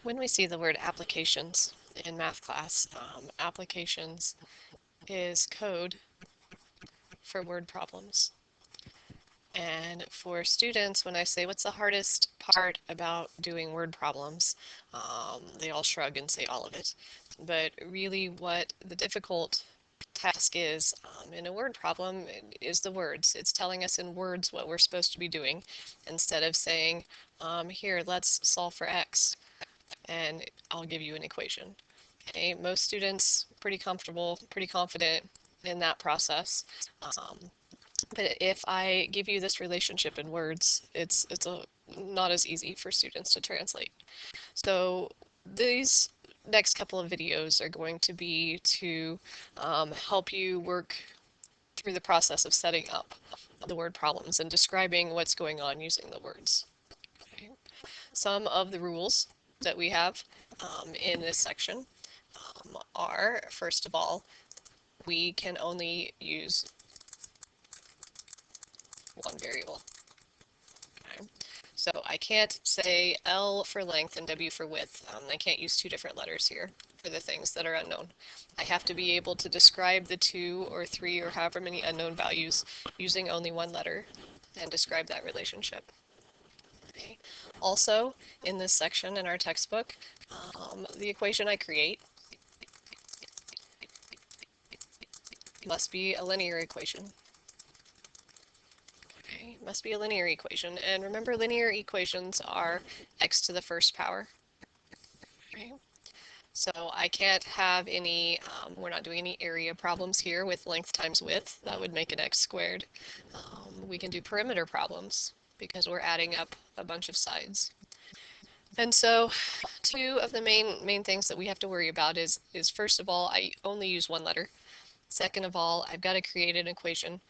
When we see the word applications in math class, applications is code for word problems. And for students, when I say what's the hardest part about doing word problems, they all shrug and say all of it. But really what the difficult task is in a word problem is the words. It's telling us in words what we're supposed to be doing instead of saying, here, let's solve for x and I'll give you an equation. Okay, most students pretty comfortable, pretty confident in that process. But if I give you this relationship in words, it's not as easy for students to translate. So these next couple of videos are going to be to help you work through the process of setting up the word problems and describing what's going on using the words. Okay. Some of the rules that we have in this section are, first of all, we can only use one variable. Okay. So I can't say L for length and W for width. I can't use two different letters here for the things that are unknown. I have to be able to describe the 2 or 3 or however many unknown values using only one letter and describe that relationship. Okay. Also, in this section in our textbook, the equation I create must be a linear equation. Okay, must be a linear equation. And remember, linear equations are x to the first power. Okay. So I can't have any, we're not doing any area problems here with length times width. That would make an x squared. We can do perimeter problems because we're adding up a bunch of sides. And so two of the main things that we have to worry about is first of all, I only use one letter. Second of all, I've got to create an equation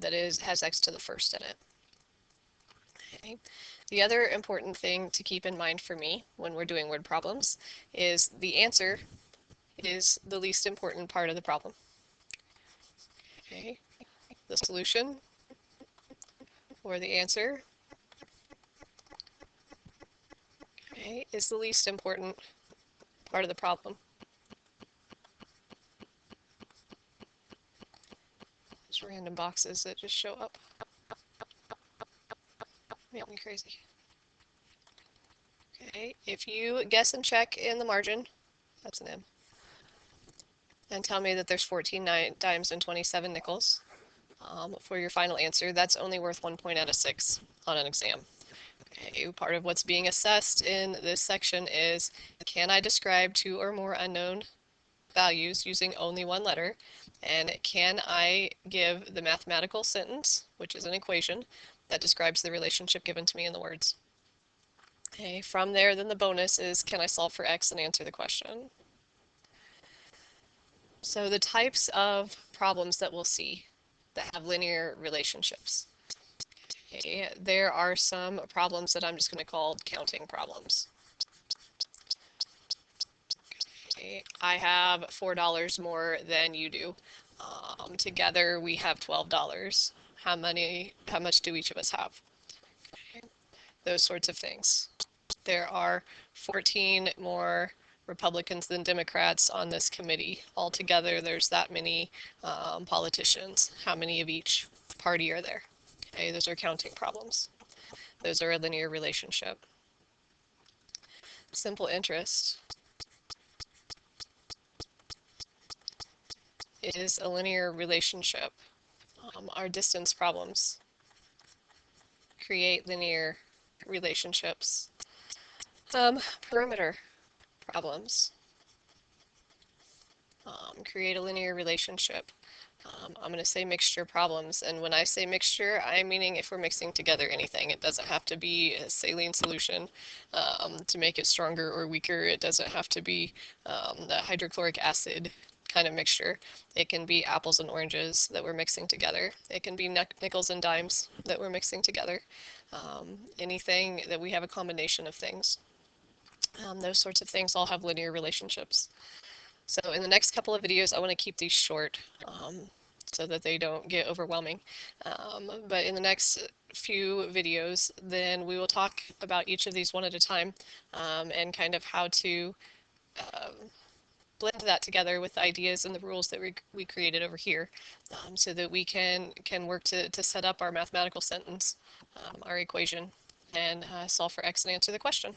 that has x to the first in it. Okay. The other important thing to keep in mind for me when we're doing word problems is the answer is the least important part of the problem. Okay. The solution or the answer, okay, is the least important part of the problem. These random boxes that just show up make me crazy. Okay, if you guess and check in the margin, that's an M, and tell me that there's 14 dimes and 27 nickels for your final answer, that's only worth 1 point out of 6 on an exam. Okay, part of what's being assessed in this section is, can I describe 2 or more unknown values using only one letter? And can I give the mathematical sentence, which is an equation, that describes the relationship given to me in the words? Okay, from there, then the bonus is, can I solve for x and answer the question? So the types of problems that we'll see that have linear relationships. Okay, there are some problems that I'm just going to call counting problems. Okay, I have $4 more than you do. Together we have $12. How much do each of us have? Okay, those sorts of things. There are 14 more Republicans than Democrats on this committee. Altogether, there's that many politicians. How many of each party are there? Okay, those are counting problems. Those are a linear relationship. Simple interest is a linear relationship. Our distance problems create linear relationships. Perimeter problems create a linear relationship. I'm going to say mixture problems, and when I say mixture, I'm meaning if we're mixing together anything. It doesn't have to be a saline solution to make it stronger or weaker. It doesn't have to be the hydrochloric acid kind of mixture. It can be apples and oranges that we're mixing together. It can be nickels and dimes that we're mixing together. Anything that we have a combination of things. Those sorts of things all have linear relationships. So in the next couple of videos, I want to keep these short so that they don't get overwhelming. But in the next few videos, then we will talk about each of these one at a time, and kind of how to blend that together with the ideas and the rules that we created over here, so that we can work to set up our mathematical sentence, our equation, and solve for x and answer the question.